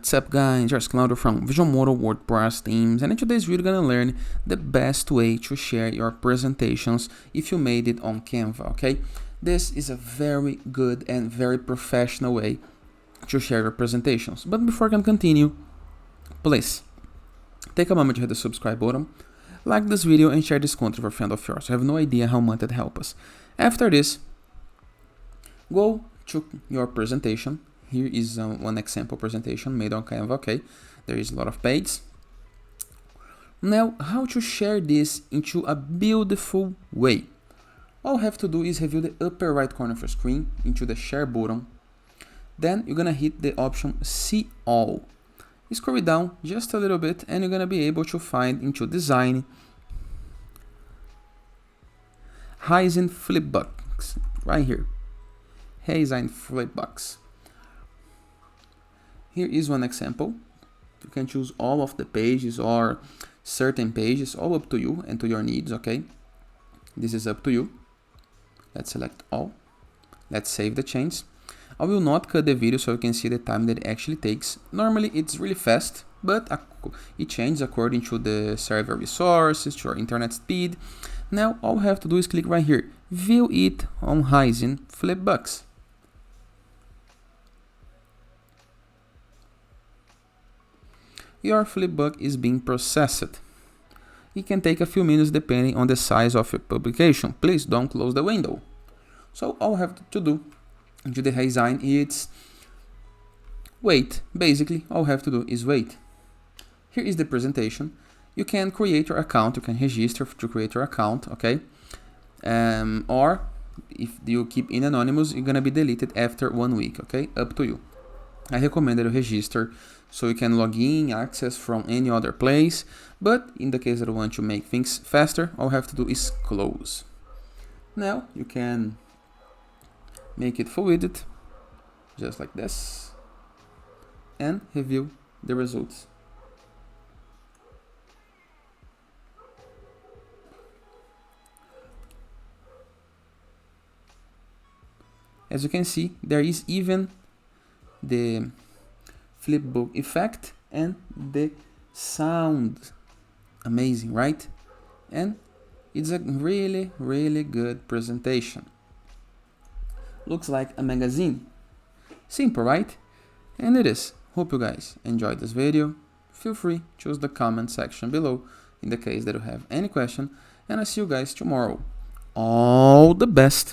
What's up guys, here's Claudio from Visualmodo WordPress themes, and in today's video we're gonna learn the best way to share your presentations if you made it on Canva, okay? This is a very good and very professional way to share your presentations. But before I can continue, please take a moment to hit the subscribe button, like this video and share this content with a friend of yours. I have no idea how much it helps us. After this, go to your presentation. Here is one example presentation made on Canva, okay? There is a lot of pages. Now, how to share this into a beautiful way? All you have to do is review the upper right corner of your screen into the share button. Then you're gonna hit the option see all. Scroll it down just a little bit and you're gonna be able to find into design, Design Flipbox, right here. Design Flipbox. Here is one example. You can choose all of the pages or certain pages, all up to you and to your needs, okay? This is up to you. Let's select all. Let's save the change. I will not cut the video so you can see the time that it actually takes. Normally it's really fast, but it changes according to the server resources, to your internet speed. Now all you have to do is click right here, view it on Design Flipbox. Your flipbook is being processed. It can take a few minutes depending on the size of your publication. Please don't close the window. So all you have to do to the design is wait. Basically, all you have to do is wait. Here is the presentation. You can create your account. You can register to create your account, okay? Or if you keep in anonymous, you're gonna be deleted after 1 week, okay? Up to you. I recommend that you register so you can log in, access from any other place, but in the case that you want to make things faster, all you have to do is close. Now you can make it full width, just like this, and review the results. As you can see, there is even the flipbook effect and the sound. Amazing, right? And it's a really good presentation. Looks like a magazine. Simple, right? And it is. Hope you guys enjoyed this video. Feel free to use the comment section below in the case that you have any question, and I'll see you guys tomorrow. All the best.